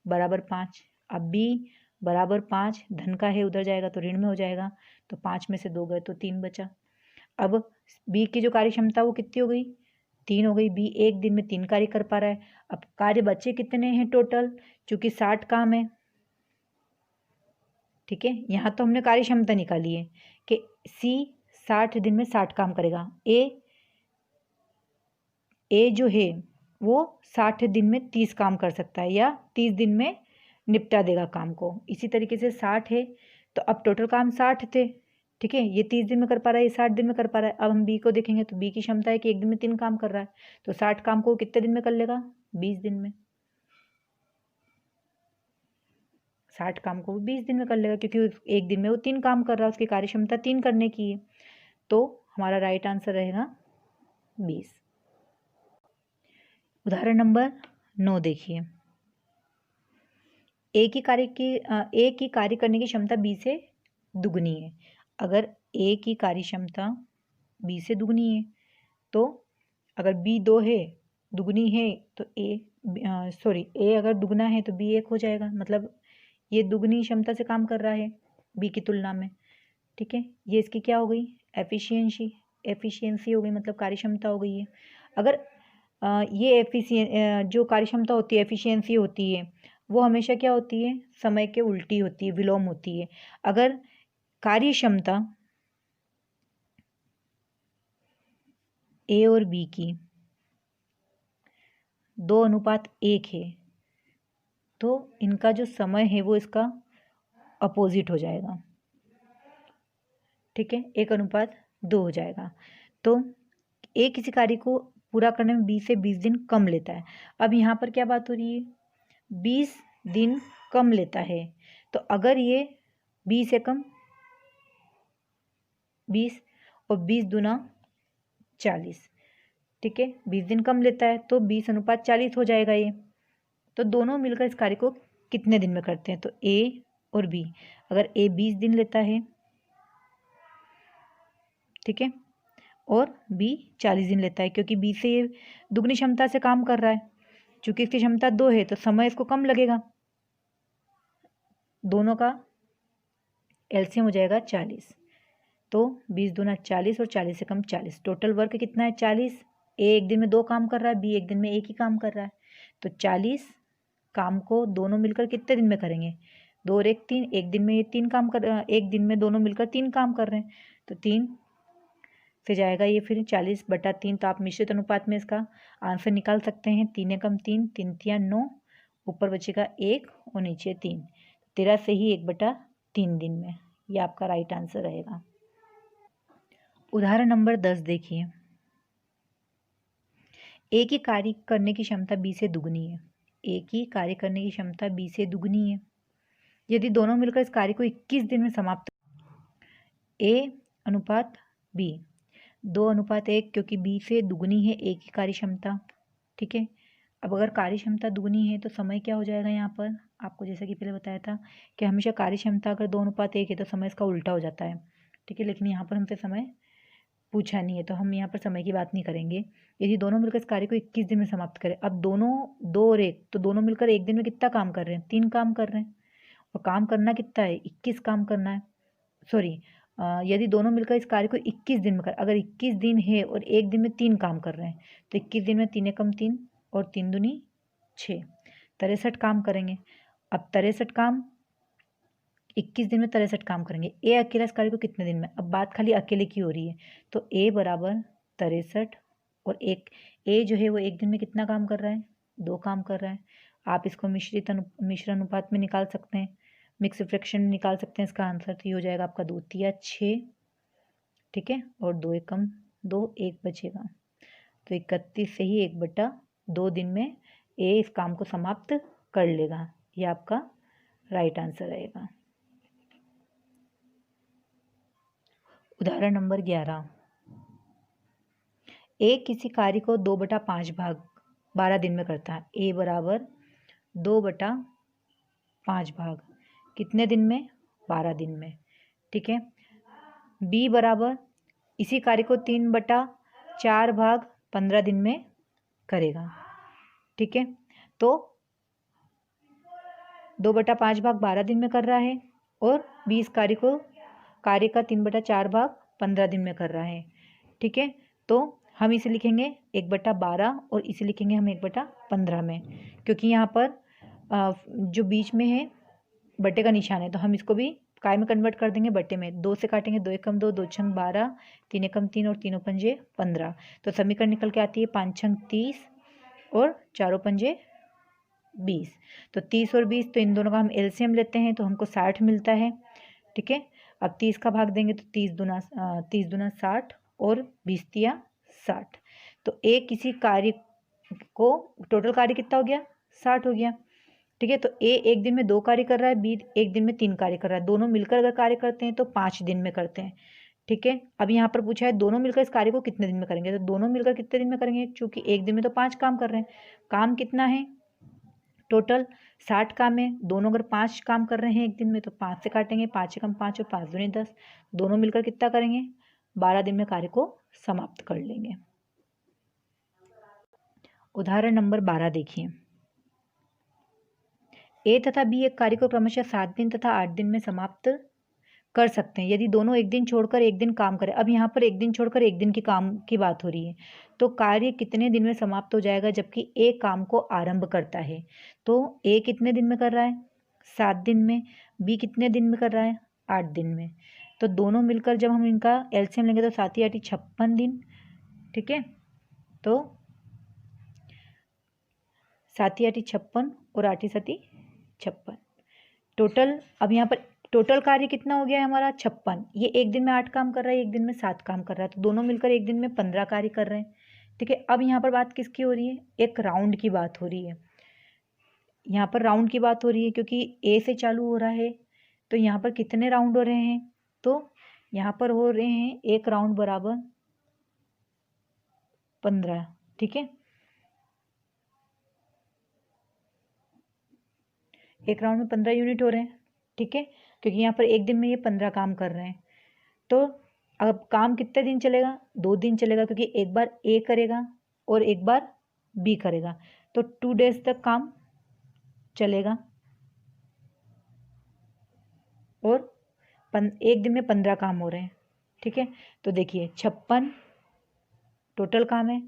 बराबर 5। अब बी बराबर 5 धन का है, उधर जाएगा तो ऋण में हो जाएगा, तो 5 में से 2 गए तो 3 बचा। अब बी की जो कार्य क्षमता वो कितनी हो गई, 3 हो गई। बी एक दिन में 3 कार्य कर पा रहा है। अब कार्य बचे कितने हैं टोटल, चूंकि 60 काम है, ठीक है। यहाँ तो हमने कार्य क्षमता निकाली है कि सी 60 दिन में 60 काम करेगा। ए जो है वो 60 दिन में 30 काम कर सकता है या 30 दिन में निपटा देगा काम को। इसी तरीके से 60 है तो अब टोटल काम 60 थे, ठीक है। ये 30 दिन में कर पा रहा है, ये 60 दिन में कर पा रहा है। अब हम बी को देखेंगे तो बी की क्षमता है कि एक दिन में 3 काम कर रहा है, तो 60 काम को कितने दिन में कर लेगा, 20 दिन में। 60 काम को वो 20 दिन में कर लेगा, क्योंकि एक दिन में वो 3 काम कर रहा है, उसकी कार्य क्षमता 3 करने की है। तो हमारा राइट आंसर रहेगा 20। उदाहरण नंबर 9 देखिए। ए की कार्य करने की क्षमता बी से दुगनी है। अगर ए की कार्य क्षमता बी से दुगनी है तो अगर बी 2 है, दुगनी है, तो ए अगर दुगना है तो बी 1 हो जाएगा। मतलब ये दुगनी क्षमता से काम कर रहा है बी की तुलना में, ठीक है। ये इसकी क्या हो गई, एफिशिएंसी हो गई, मतलब कार्य क्षमता हो गई है। अगर ये जो कार्य क्षमता होती है, एफिशिएंसी होती है, वो हमेशा क्या होती है, समय के उल्टी होती है, विलोम होती है। अगर कार्य क्षमता ए और बी की 2:1 है तो इनका जो समय है वो इसका अपोजिट हो जाएगा, ठीक है, 1:2 हो जाएगा। तो ए किसी कार्य को पूरा करने में 20 से 20 दिन कम लेता है। अब यहाँ पर क्या बात हो रही है, 20 दिन कम लेता है। तो अगर ये 20 से कम 20 और 20 दूना 40, ठीक है, 20 दिन कम लेता है तो 20:40 हो जाएगा ये। तो दोनों मिलकर इस कार्य को कितने दिन में करते हैं, तो ए और बी, अगर ए 20 दिन लेता है, ठीक है, और बी 40 दिन लेता है, क्योंकि बी से ये दुगनी क्षमता से काम कर रहा है। चूंकि इसकी क्षमता 2 है तो समय इसको कम लगेगा। दोनों का एलसीएम हो जाएगा 40। तो 20 दूना 40 और 40 से कम 40, टोटल वर्क कितना है 40। ए एक दिन में 2 काम कर रहा है, बी एक दिन में 1 ही काम कर रहा है। तो 40 काम को दोनों मिलकर कितने दिन में करेंगे, 2 और 1 3, एक दिन में ये 3 काम कर, एक दिन में दोनों मिलकर 3 काम कर रहे हैं। तो 3 से जाएगा ये फिर 40/3। तो आप मिश्रित अनुपात में इसका आंसर निकाल सकते हैं। 3 एकम 3, 3 तिया 9, ऊपर बचेगा 1 और नीचे 3, 13 से ही 1/3 दिन में। ये आपका राइट आंसर रहेगा। उदाहरण नंबर 10 देखिए। ए की कार्य करने की क्षमता बी से दुगनी है। ए की कार्य करने की क्षमता बी से दुगनी है। यदि दोनों मिलकर इस कार्य को 21 दिन में समाप्त, ए अनुपात बी 2:1, क्योंकि बी से दुगनी है ए की कार्य क्षमता, ठीक है। अब अगर कार्य क्षमता दुगनी है तो समय क्या हो जाएगा, यहाँ पर आपको जैसा कि पहले बताया था कि हमेशा कार्य क्षमता अगर 2:1 है तो समय इसका उल्टा हो जाता है, ठीक है। लेकिन यहाँ पर हमसे समय पूछा नहीं है तो हम यहाँ पर समय की बात नहीं करेंगे। यदि दोनों मिलकर इस कार्य को 21 दिन में समाप्त करें, अब दोनों 2 और 1, तो दोनों मिलकर एक दिन में कितना काम कर रहे हैं, 3 काम कर रहे हैं। और काम करना कितना है, 21 काम करना है। सॉरी, यदि दोनों मिलकर इस कार्य को 21 दिन में कर, अगर 21 दिन है और एक दिन में 3 काम कर रहे हैं, तो 21 दिन में 3 एकम 3 और 3 दूनी 6, 63 काम करेंगे। अब 63 काम 21 दिन में 63 काम करेंगे। ए अकेला इस कार्य को कितने दिन में, अब बात खाली अकेले की हो रही है, तो ए बराबर 63 और ए जो है वो एक दिन में कितना काम कर रहा है, 2 काम कर रहा है। आप इसको मिश्र अनुपात में निकाल सकते हैं, मिक्स फ्रैक्शन में निकाल सकते हैं इसका आंसर। तो ये हो जाएगा आपका 2 तिया 6, ठीक है, और 2 एकम 2, 1 बचेगा। तो 31 से ही 1/2 दिन में ए इस काम को समाप्त कर लेगा। ये आपका राइट आंसर रहेगा। उदाहरण नंबर 11। ए किसी कार्य को 2/5 भाग 12 दिन में करता है। ए बराबर 2/5 भाग कितने दिन में, 12 दिन में, ठीक है। बी बराबर इसी कार्य को 3/4 भाग 15 दिन में करेगा, ठीक है। तो 2/5 भाग 12 दिन में कर रहा है और बी इस कार्य का 3/4 भाग 15 दिन में कर रहा है। ठीक है, तो हम इसे लिखेंगे 1/12 और इसे लिखेंगे हम 1/15 में, क्योंकि यहाँ पर जो बीच में है बट्टे का निशान है, तो हम इसको भी काय में कन्वर्ट कर देंगे बट्टे में। 2 से काटेंगे, 2 एकम 2, 2 छंग 12, 3 एकम 3 और 3 पंजे 15। तो समीकरण निकल के आती है 5 छंग 30 और 4 पंजे 20। तो 30 और 20, तो इन दोनों का हम एलसीएम लेते हैं तो हमको 60 मिलता है। ठीक है, अब 30 का भाग देंगे तो 30 दूना 60 और 20 तिया 60। तो ए किसी कार्य को टोटल कार्य कितना हो गया, 60 हो गया। ठीक है, तो ए एक दिन में 2 कार्य कर रहा है, बी एक दिन में 3 कार्य कर रहा है। दोनों मिलकर अगर कार्य करते हैं तो 5 दिन में करते हैं। ठीक है, अब यहाँ पर पूछा है दोनों मिलकर इस कार्य को कितने दिन में करेंगे, तो दोनों मिलकर कितने दिन में करेंगे, क्योंकि एक दिन में तो 5 काम कर रहे हैं। काम कितना है, टोटल 60 काम है। दोनों अगर 5 काम कर रहे हैं एक दिन में तो 5 से काटेंगे, 5 एकम 5 और 5 दूनी 10। दोनों मिलकर कितना करेंगे, 12 दिन में कार्य को समाप्त कर लेंगे। उदाहरण नंबर 12 देखिए। ए तथा बी एक कार्य को क्रमशः 7 दिन तथा 8 दिन में समाप्त कर सकते हैं यदि दोनों एक दिन छोड़कर एक दिन काम करें। अब यहाँ पर एक दिन छोड़कर एक दिन की काम की बात हो रही है, तो कार्य कितने दिन में समाप्त हो जाएगा जबकि ए काम को आरंभ करता है। तो ए कितने दिन में कर रहा है, 7 दिन में। बी कितने दिन में कर रहा है, 8 दिन में। तो दोनों मिलकर जब हम इनका एलसीएम लेंगे तो 7 8 56 दिन। ठीक है, तो 7 8 56 और 8 7 56 टोटल। अब यहाँ पर टोटल कार्य कितना हो गया है हमारा, 56। ये एक दिन में 8 काम कर रहा है, एक दिन में 7 काम कर रहा है, तो दोनों मिलकर एक दिन में 15 कार्य कर रहे हैं। ठीक है, अब यहाँ पर बात किसकी हो रही है, एक राउंड की बात हो रही है। यहाँ पर राउंड की बात हो रही है क्योंकि ए से चालू हो रहा है, तो यहाँ पर कितने राउंड हो रहे हैं, तो यहाँ पर हो रहे हैं एक राउंड बराबर 15। ठीक है, एक राउंड में 15 यूनिट हो रहे हैं। ठीक है, क्योंकि यहाँ पर एक दिन में ये 15 काम कर रहे हैं। तो अब काम कितने दिन चलेगा, 2 दिन चलेगा, क्योंकि एक बार ए करेगा और एक बार बी करेगा, तो 2 डेज तक काम चलेगा। और एक दिन में 15 काम हो रहे हैं। ठीक है, तो देखिए 56 टोटल काम है।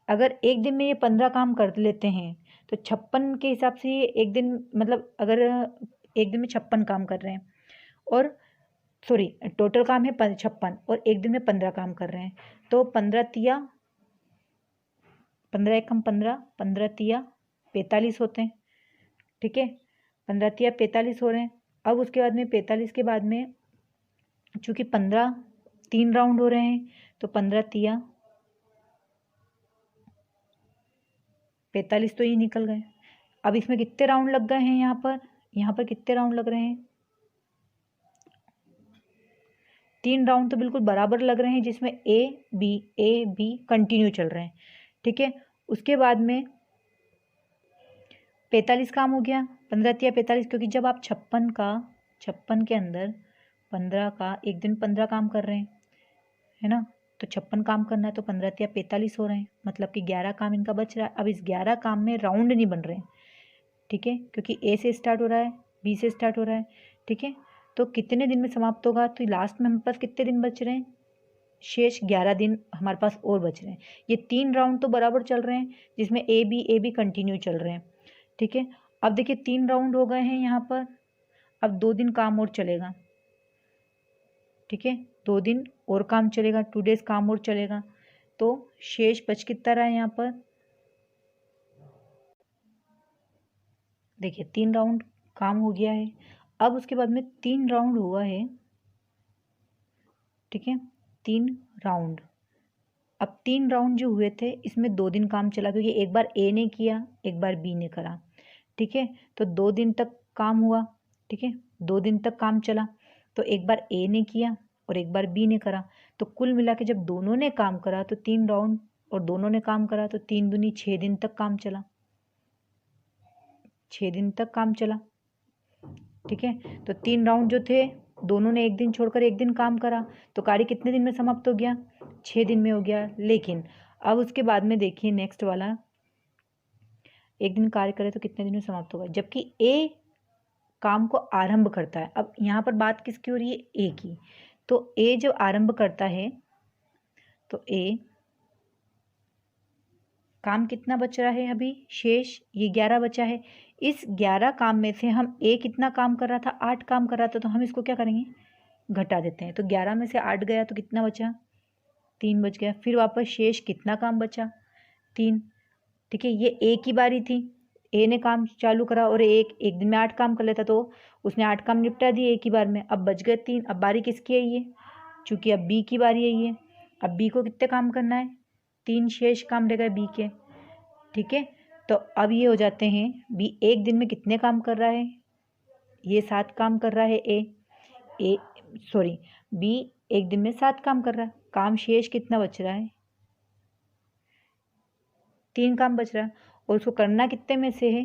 अगर एक दिन में ये 15 काम कर लेते हैं तो 56 के हिसाब से ये एक दिन, मतलब अगर एक दिन में 56 काम कर रहे हैं और सॉरी टोटल काम है 56 और एक दिन में 15 काम कर रहे हैं, तो 15 तिया 15 एकम 15, 15 तिया 45 होते हैं। ठीक है, 15 तिया 45 हो रहे हैं। अब उसके बाद में 45 के बाद में चूँकि 15 3 राउंड हो रहे हैं, तो 15 तिया 45 तो ये निकल गए। अब इसमें कितने राउंड लग गए हैं, यहाँ पर कितने राउंड लग रहे हैं, 3 राउंड तो बिल्कुल बराबर लग रहे हैं, जिसमें ए बी कंटिन्यू चल रहे हैं। ठीक है, उसके बाद में 45 काम हो गया, 15 तिया 45, क्योंकि जब आप 56 के अंदर 15 का एक दिन 15 काम कर रहे हैं, है ना, तो 56 काम करना है, तो 15 तिया 45 हो रहे हैं, मतलब कि 11 काम इनका बच रहा है। अब इस 11 काम में राउंड नहीं बन रहे हैं। ठीक है, क्योंकि ए से स्टार्ट हो रहा है, बी से स्टार्ट हो रहा है। ठीक है, तो कितने दिन में समाप्त होगा, तो लास्ट में हमारे पास कितने दिन बच रहे हैं, शेष 11 दिन हमारे पास और बच रहे हैं। ये 3 राउंड तो बराबर चल रहे हैं, जिसमें ए बी कंटिन्यू चल रहे हैं। ठीक है, अब देखिए 3 राउंड हो गए हैं यहाँ पर, अब 2 दिन काम और चलेगा। ठीक है, 2 दिन और काम चलेगा, 2 डेज काम और चलेगा, तो शेष बच कितना रहा है यहाँ पर, देखिए 3 राउंड काम हो गया है। अब उसके बाद में 3 राउंड हुआ है। ठीक है, 3 राउंड, अब 3 राउंड जो हुए थे इसमें 2 दिन काम चला, क्योंकि एक बार ए ने किया एक बार बी ने करा। ठीक है, तो 2 दिन तक काम हुआ। ठीक है, 2 दिन तक काम चला, तो एक बार ए ने किया और एक बार बी ने करा, तो कुल मिला के जब दोनों ने काम करा तो 3 राउंड और दोनों ने काम करा, तो 3 दूनी 6 दिन तक काम चला, 6 दिन तक काम चला। ठीक है, तो 3 राउंड जो थे दोनों ने एक दिन छोड़कर एक दिन काम करा, तो कार्य कितने दिन में समाप्त हो गया, 6 दिन में हो गया। लेकिन अब उसके बाद में देखिए नेक्स्ट वाला, एक दिन कार्य करे तो कितने दिन में समाप्त होगा, जबकि ए काम को आरंभ करता है। अब यहाँ पर बात किसकी हो रही है, ए की। तो ए जब आरंभ करता है तो ए काम कितना बच रहा है अभी शेष, ये 11 बचा है। इस 11 काम में से हम ए कितना काम कर रहा था, 8 काम कर रहा था, तो हम इसको क्या करेंगे, घटा देते हैं। तो 11 में से 8 गया तो कितना बचा, 3 बच गया। फिर वापस शेष कितना काम बचा, 3। ठीक है, ये ए की बारी थी, ए ने काम चालू करा और एक दिन में 8 काम कर लेता, तो उसने 8 काम निपटा दिए एक ही बार में। अब बच गए 3। अब बारी किसकी है ये, चूंकि अब बी की बारी है ये। अब बी को कितने काम करना है, 3 शेष काम रह गए बी के। ठीक है, तो अब ये हो जाते हैं, बी एक दिन में कितने काम कर रहा है, ये 7 काम कर रहा है बी एक दिन में 7 काम कर रहा है। काम शेष कितना बच रहा है, 3 काम बच रहा है, और उसको करना कितने में से है,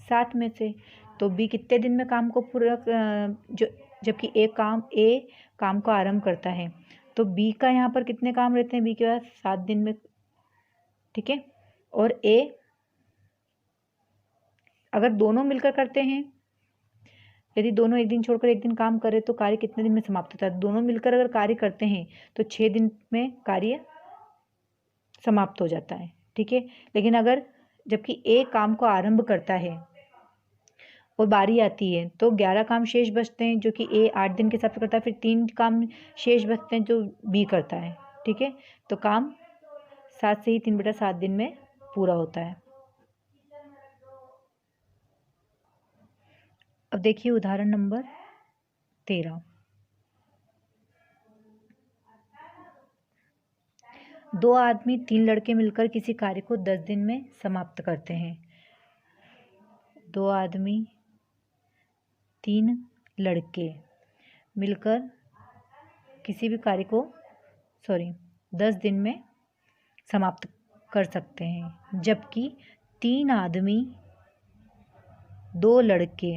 7 में से। तो बी कितने दिन में काम को पूरा जो, जबकि ए काम को आरंभ करता है, तो बी का यहाँ पर कितने काम रहते हैं, बी के पास 7 दिन में। ठीक है, और ए अगर दोनों मिलकर करते हैं, यदि दोनों एक दिन छोड़कर एक दिन काम करें तो कार्य कितने दिन में समाप्त होता है। दोनों मिलकर अगर कार्य करते हैं तो 6 दिन में कार्य समाप्त हो जाता है। ठीक है, लेकिन अगर जबकि ए काम को आरंभ करता है और बारी आती है तो 11 काम शेष बचते हैं जो कि ए 8 दिन के हिसाब से करता है, फिर 3 काम शेष बचते हैं जो बी करता है। ठीक है, तो काम 7 से ही 3/7 दिन में पूरा होता है। अब देखिए उदाहरण नंबर 13। 2 आदमी 3 लड़के मिलकर किसी कार्य को 10 दिन में समाप्त करते हैं। 2 आदमी 3 लड़के मिलकर किसी भी कार्य को 10 दिन में समाप्त कर सकते हैं, जबकि 3 आदमी 2 लड़के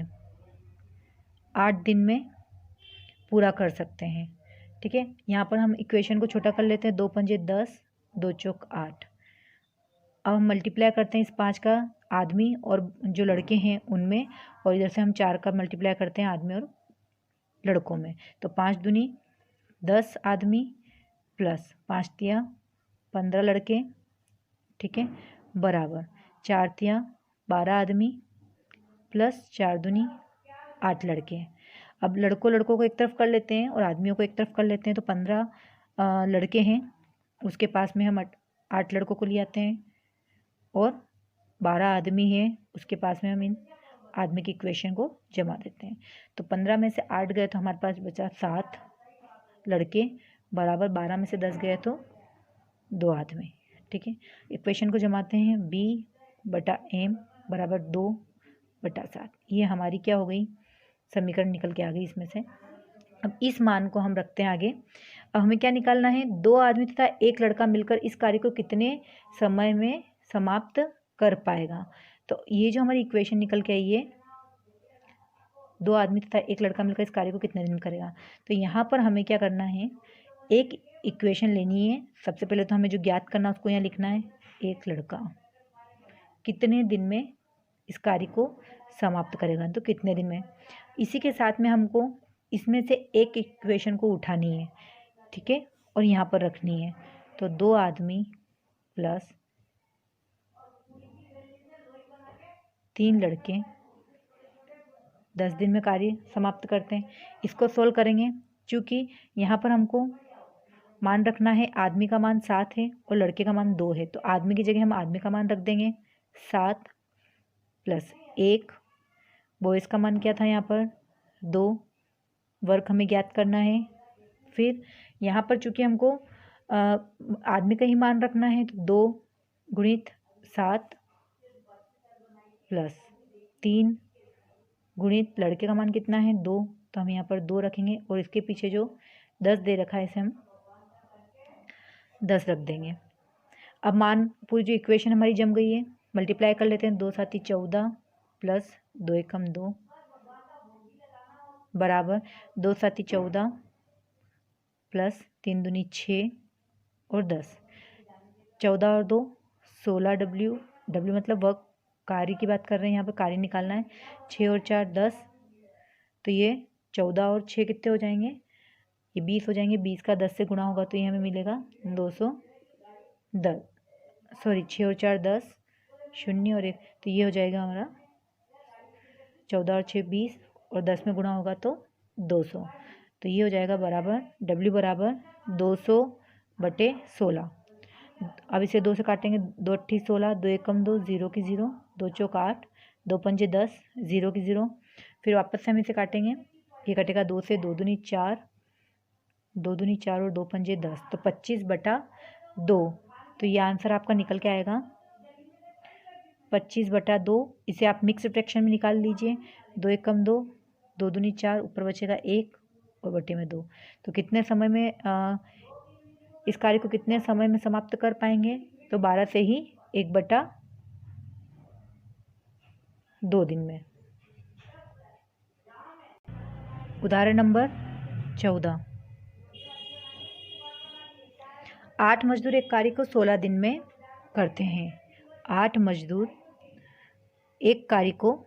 8 दिन में पूरा कर सकते हैं। ठीक है, यहाँ पर हम इक्वेशन को छोटा कर लेते हैं, 2 पंजे 10, 2 चौक 8। अब हम मल्टीप्लाई करते हैं इस 5 का आदमी और जो लड़के हैं उनमें, और इधर से हम 4 का मल्टीप्लाई करते हैं आदमी और लड़कों में। तो 5 दूनी 10 आदमी प्लस 5 तिया 15 लड़के। ठीक है, बराबर 4 तिया 12 आदमी प्लस 4 दूनी 8 लड़के। अब लड़कों को एक तरफ कर लेते हैं और आदमियों को एक तरफ कर लेते हैं, तो 15 लड़के हैं, उसके पास में हम 8 लड़कों को ले आते हैं, और 12 आदमी हैं, उसके पास में हम इन आदमी की इक्वेशन को जमा देते हैं। तो 15 में से 8 गए तो हमारे पास बचा 7 लड़के, बराबर 12 में से 10 गए तो 2 आदमी। ठीक है, इक्वेशन को जमाते हैं, B/M बराबर 2/7। ये हमारी क्या हो गई, समीकरण निकल के आ गई इसमें से। अब इस मान को हम रखते हैं आगे। अब हमें क्या निकालना है, 2 आदमी तथा 1 लड़का मिलकर इस कार्य को कितने समय में समाप्त कर पाएगा। तो ये जो हमारी इक्वेशन निकल के आई है, 2 आदमी तथा 1 लड़का मिलकर इस कार्य को कितने दिन करेगा। तो यहाँ पर हमें क्या करना है, एक इक्वेशन लेनी है। सबसे पहले तो हमें जो ज्ञात करना है उसको यहाँ लिखना है, 1 लड़का कितने दिन में इस कार्य को समाप्त करेगा, तो कितने दिन में। इसी के साथ में हमको इसमें से एक इक्वेशन को उठानी है। ठीक है, और यहाँ पर रखनी है। तो 2 आदमी प्लस 3 लड़के 10 दिन में कार्य समाप्त करते हैं। इसको सोल्व करेंगे, चूँकि यहाँ पर हमको मान रखना है, आदमी का मान 7 है और लड़के का मान 2 है, तो आदमी की जगह हम आदमी का मान रख देंगे 7 प्लस 1। बॉयज़ का मान क्या था यहाँ पर 2, वर्क हमें ज्ञात करना है। फिर यहाँ पर चूँकि हमको आदमी का ही मान रखना है, तो 2 गुणित 7 प्लस 3 गुणित लड़के का मान कितना है 2, तो हम यहाँ पर 2 रखेंगे, और इसके पीछे जो 10 दे रखा है इसे हम 10 रख देंगे। अब मान पूरी जो इक्वेशन हमारी जम गई है, मल्टीप्लाई कर लेते हैं, 2 7 14 प्लस 2 1 2 बराबर 2 7 14 प्लस 3 दूनी 6 और 10। 14 और 2 16 W मतलब वर्क, कार्य की बात कर रहे हैं, यहाँ पर कार्य निकालना है। 6 और 4 10, तो ये 14 और 6 कितने हो जाएंगे, ये 20 हो जाएंगे, 20 का 10 से गुणा होगा तो ये हमें मिलेगा 210, सॉरी 6 और 4 10, 0 और 1, तो ये हो जाएगा हमारा 14 और 6 20 और 10 में गुणा होगा तो 200, तो ये हो जाएगा बराबर W बराबर 200/16। अब इसे 2 से काटेंगे, 2 अट्ठी 16, 2 एकम 2, 0 की 0, 2 चौक 8, 2 पंजे 10, 0 की 0, फिर वापस से हम इसे काटेंगे, ये कटेगा 2 से, 2 दूनी 4, 2 दूनी 4 और 2 पंजे 10, तो 25/2, तो ये आंसर आपका निकल के आएगा 25/2। इसे आप मिक्स फ्रैक्शन में निकाल लीजिए, 2 एकम 2, 2 दूनी 4, ऊपर बचेगा 1 और बटे में 2, तो कितने समय में इस कार्य को कितने समय में समाप्त कर पाएंगे, तो 12 से ही 1/2 दिन में। उदाहरण नंबर 14, 8 मजदूर एक कार्य को 16 दिन में करते हैं। 8 मजदूर एक कार्य को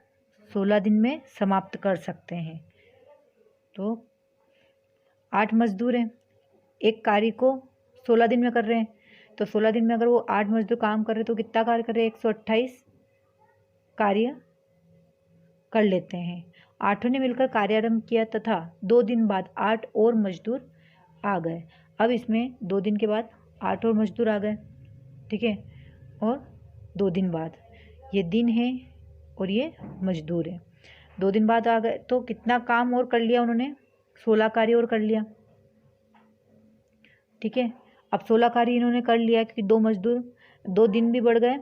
16 दिन में समाप्त कर सकते हैं। तो 8 मजदूर हैं, एक कार्य को 16 दिन में कर रहे हैं, तो 16 दिन में अगर वो 8 मजदूर काम कर रहे हैं तो कितना कार्य कर रहे हैं, 128 कार्य कर लेते हैं। 8 ने मिलकर कार्यारंभ किया तथा 2 दिन बाद 8 और मजदूर आ गए। अब इसमें 2 दिन के बाद 8 और मजदूर आ गए, ठीक है, और 2 दिन बाद, ये दिन है और ये मजदूर है, 2 दिन बाद आ गए, तो कितना काम और कर लिया उन्होंने, 16 कार्य और कर लिया, ठीक है। अब 16 कार्य इन्होंने कर लिया क्योंकि 2 मजदूर, 2 दिन भी बढ़ गए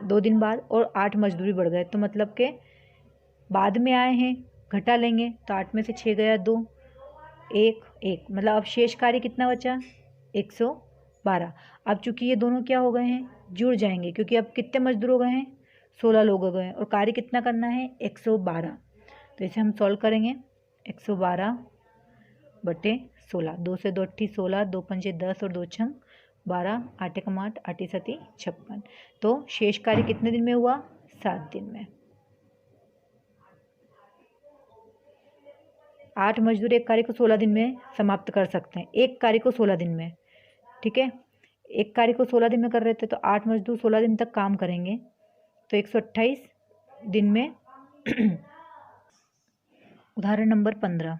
2 दिन बाद और 8 मजदूर भी बढ़ गए, तो मतलब के बाद में आए हैं, घटा लेंगे, तो 8 में से 6 गया 2, 1 1, मतलब अब शेष कार्य कितना बचा, 112। अब चूंकि ये दोनों क्या हो गए हैं, जुड़ जाएंगे, क्योंकि अब कितने मजदूर हो गए हैं, 16 लोग हो गए हैं और कार्य कितना करना है, 112, तो इसे हम सॉल्व करेंगे, 112/16, 2 से 2 अट्ठी 16, 2 पंजे 10 और 2 छंग 12, 8 एकम 8, 8 सती 56, तो शेष कार्य कितने दिन में हुआ, 7 दिन में। 8 मजदूर एक कार्य को 16 दिन में समाप्त कर सकते हैं, एक कार्य को 16 दिन में, ठीक है, एक कार्य को 16 दिन में कर रहे थे, तो 8 मजदूर 16 दिन तक काम करेंगे, तो 128 दिन में। उदाहरण नंबर 15,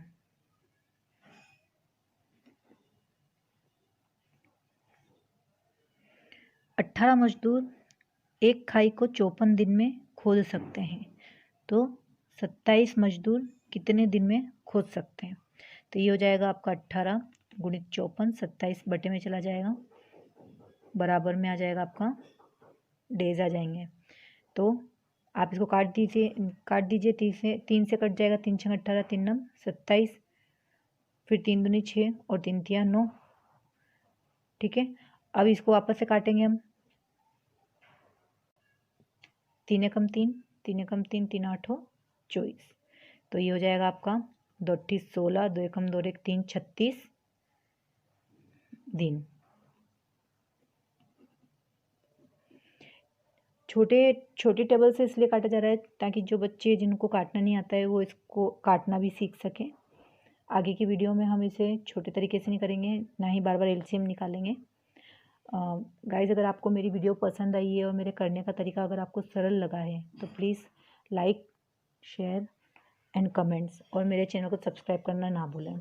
18 मजदूर एक खाई को 54 दिन में खोद सकते हैं, तो 27 मजदूर कितने दिन में खोद सकते हैं, तो ये हो जाएगा आपका 18 गुणित 54, 27 बटे में चला जाएगा, बराबर में आ जाएगा आपका, डेज आ जाएंगे, तो आप इसको काट दीजिए 3 से कट जाएगा, 3 छंग 18, 3 नम 27, फिर 3 दूनी 6 और 3 तिया 9, ठीक है। अब इसको वापस से काटेंगे हम, 3 एकम 3, 3 एकम 3, 3 8 24, तो ये हो जाएगा आपका 2 अट्ठी 16, 2 एकम 2 एक 3 36 दिन। छोटे टेबल से इसलिए काटा जा रहा है ताकि जो बच्चे जिनको काटना नहीं आता है वो इसको काटना भी सीख सकें। आगे की वीडियो में हम इसे छोटे तरीके से नहीं करेंगे, ना ही बार बार एलसीएम निकालेंगे। गाइस, अगर आपको मेरी वीडियो पसंद आई है और मेरे करने का तरीका अगर आपको सरल लगा है तो please like, share and comments और मेरे चैनल को सब्सक्राइब करना ना भूलें।